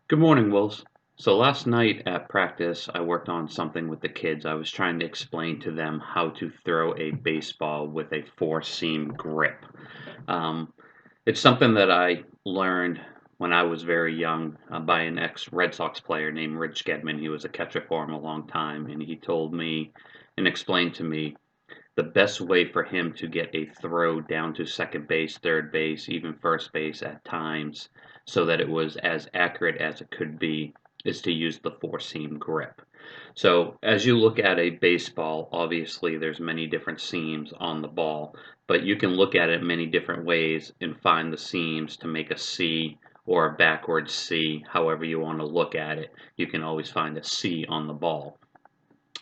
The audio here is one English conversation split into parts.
Good morning, Wolves. So last night at practice, I worked on something with the kids. I was trying to explain to them how to throw a baseball with a four-seam grip. Um, it's something that I learned when I was very young by an ex-Red Sox player named Rich Gedman. He was a catcher for him a long time, and he told me and explained to me the best way for him to get a throw down to second base, third base, even first base at times, so that it was as accurate as it could be, is to use the four seam grip. So as you look at a baseball, obviously there's many different seams on the ball, but you can look at it many different ways and find the seams to make a C or a backwards C, however you want to look at it. You can always find a C on the ball.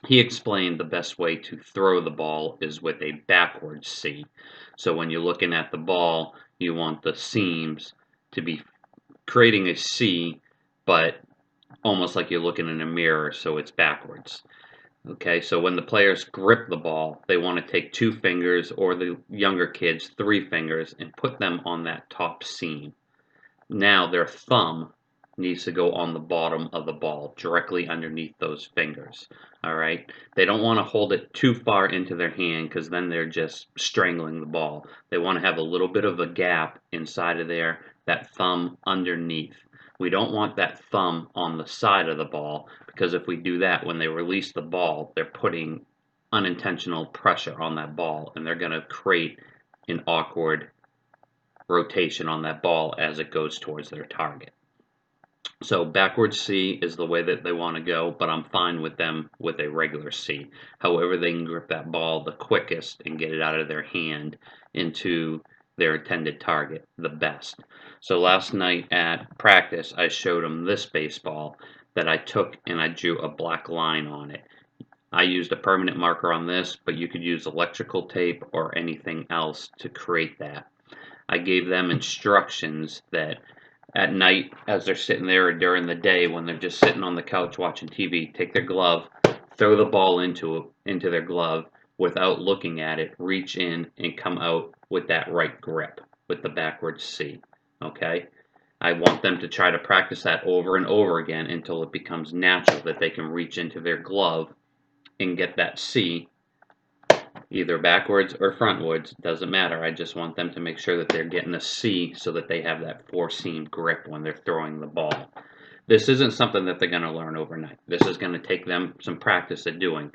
He explained the best way to throw the ball is with a backwards C. So when you're looking at the ball, you want the seams to be creating a C, but almost like you're looking in a mirror, so it's backwards. Okay, so when the players grip the ball, they want to take two fingers, or the younger kids, three fingers, and put them on that top seam. Now their thumb needs to go on the bottom of the ball, directly underneath those fingers. All right. They don't want to hold it too far into their hand because then they're just strangling the ball. They want to have a little bit of a gap inside of there, that thumb underneath. We don't want that thumb on the side of the ball because if we do that, when they release the ball, they're putting unintentional pressure on that ball and they're going to create an awkward rotation on that ball as it goes towards their target. So backwards C is the way that they want to go, but I'm fine with them with a regular C. However they can grip that ball the quickest and get it out of their hand into their intended target the best. So last night at practice, I showed them this baseball that I took and I drew a black line on it. I used a permanent marker on this, but you could use electrical tape or anything else to create that. I gave them instructions that at night, as they're sitting there, or during the day when they're just sitting on the couch watching TV, take their glove, throw the ball into their glove without looking at it, reach in and come out with that right grip with the backwards C. Okay? I want them to try to practice that over and over again until it becomes natural that they can reach into their glove and get that C either backwards or frontwards, doesn't matter. I just want them to make sure that they're getting a C so that they have that four-seam grip when they're throwing the ball. This isn't something that they're going to learn overnight. This is going to take them some practice at doing.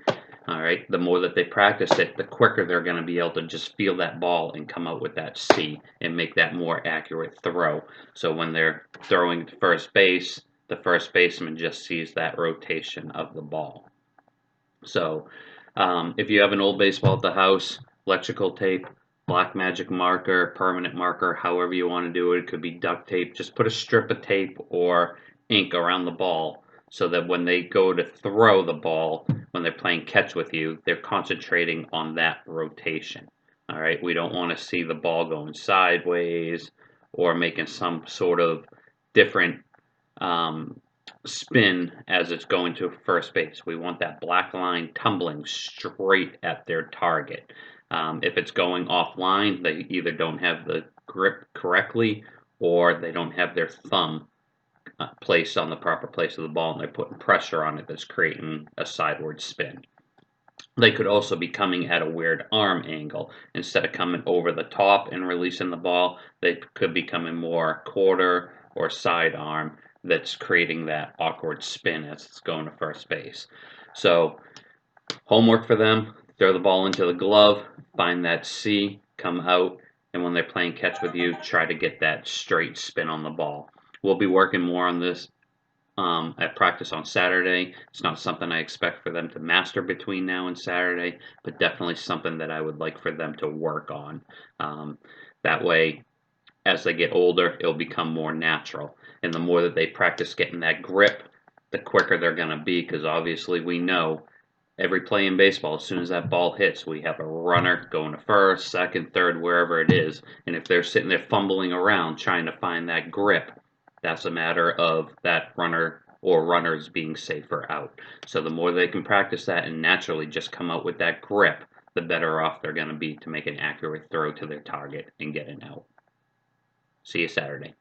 All right, the more that they practice it, the quicker they're going to be able to just feel that ball and come out with that C and make that more accurate throw. So when they're throwing to first base, the first baseman just sees that rotation of the ball. So if you have an old baseball at the house, electrical tape, black magic marker, permanent marker, however you want to do it, it could be duct tape. Just put a strip of tape or ink around the ball so that when they go to throw the ball, when they're playing catch with you, they're concentrating on that rotation. All right, we don't want to see the ball going sideways or making some sort of different um, spin as it's going to first base. We want that black line tumbling straight at their target. If it's going offline, they either don't have the grip correctly or they don't have their thumb placed on the proper place of the ball and they're putting pressure on it that's creating a sideward spin. They could also be coming at a weird arm angle. Instead of coming over the top and releasing the ball, they could be coming more quarter or side arm that's creating that awkward spin as it's going to first base. So homework for them, throw the ball into the glove, find that C, come out, and when they're playing catch with you, try to get that straight spin on the ball. We'll be working more on this at practice on Saturday. It's not something I expect for them to master between now and Saturday, but definitely something that I would like for them to work on. That way, as they get older, it'll become more natural. And the more that they practice getting that grip, the quicker they're going to be, because obviously we know every play in baseball, as soon as that ball hits, we have a runner going to first, second, third, wherever it is. And if they're sitting there fumbling around trying to find that grip, that's a matter of that runner or runners being safer out. So the more they can practice that and naturally just come out with that grip, the better off they're going to be to make an accurate throw to their target and get an out. See you Saturday.